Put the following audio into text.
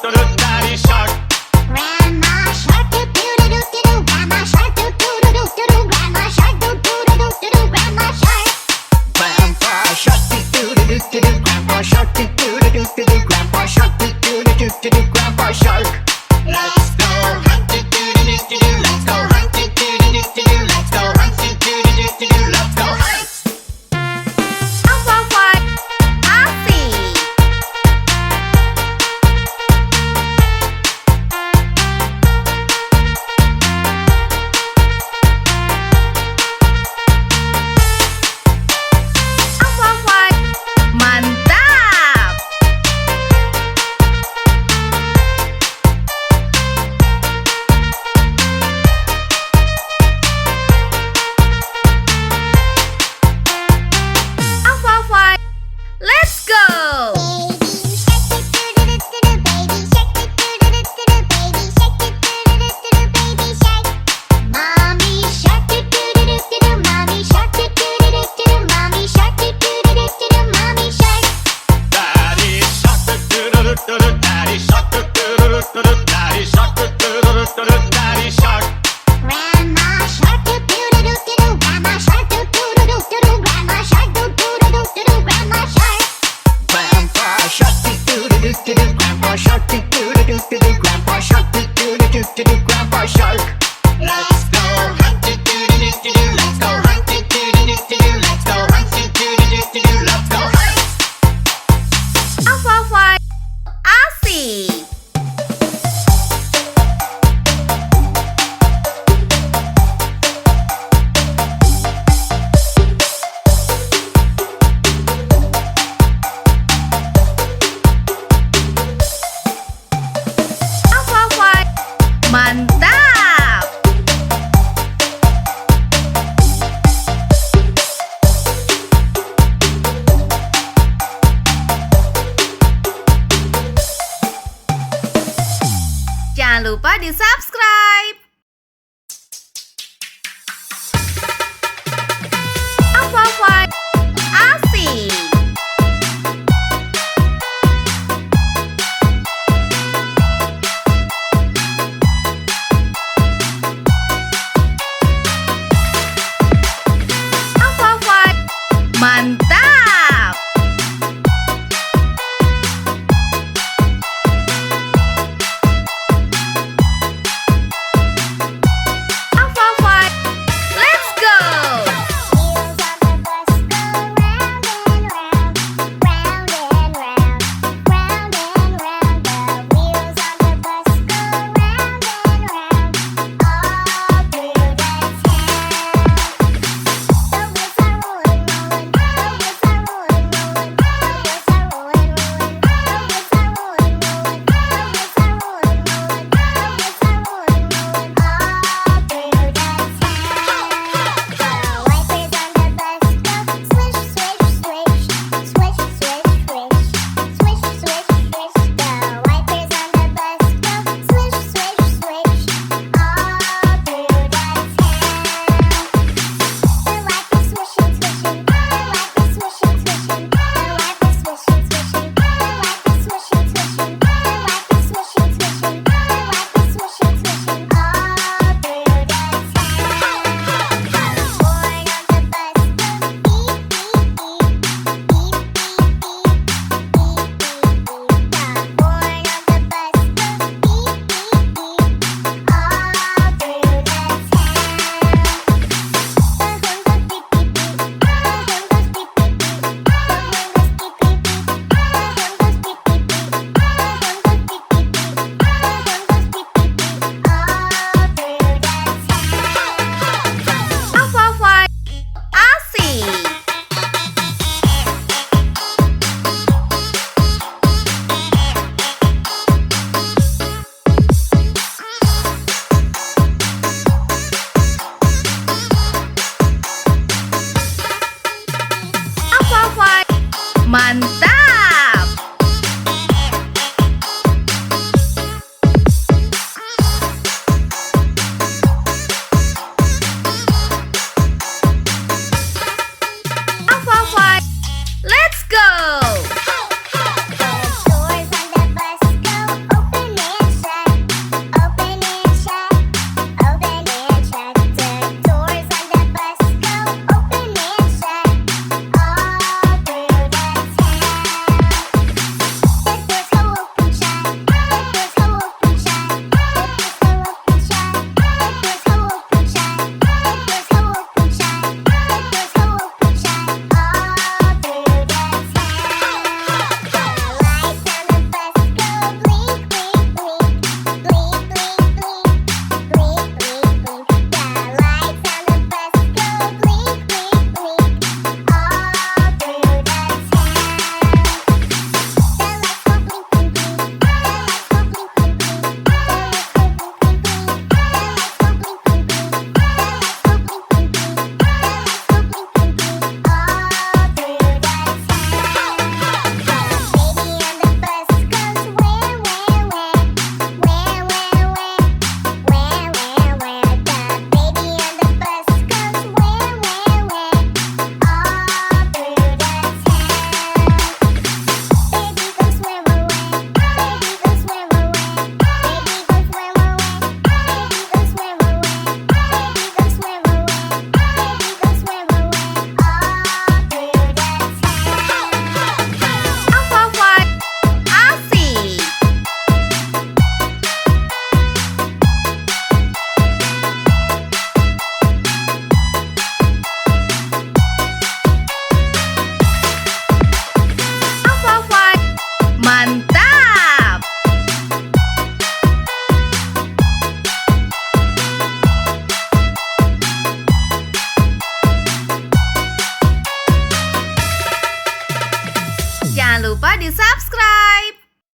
Daddy shark. Grandma shark doo doo doo doo doo. Grandma shark doo doo doo doo doo. Grandma shark doo doo doo doo doo. Grandma shark. Grandpa shark doo doo doo doo doo. Grandpa shark doo doo doo doo doo. Grandpa shark doo doo doo doo doo. Grandpa shark. Let's go hunt doo doo doo doo doo. Let's go hunt doo doo doo doo doo. Let's go hunt doo doo doo doo doo. Let's go hunt. Let's go! Mommy shark doo doo doo doo doo. Mommy shark doo doo doo doo doo. Mommy shark doo doo doo doo doo. Mommy shark. Daddy shark doo doo doo doo doo. Daddy shark doo doo doo doo doo. Daddy shark doo doo doo doo doo. Daddy shark. Grandma shark doo doo doo doo doo. Grandma shark doo doo doo doo doo. Grandma shark doo doo doo doo doo. Grandma shark. Grandpa shark doo doo doo doo doo. Grandpa shark doo doo doo doo doo. Grandpa shark doo doo doo doo doo. Grandpa shark. Let's go hunt doo doo doo doo doo. Let's go hunt doo doo doo doo doo. Let's go hunt doo doo doo doo doo. Let's go hunt. Asik! Mantap! Jangan lupa di-subscribe. Apa-apa asik. Apa-apa mantap. lupa di subscribe.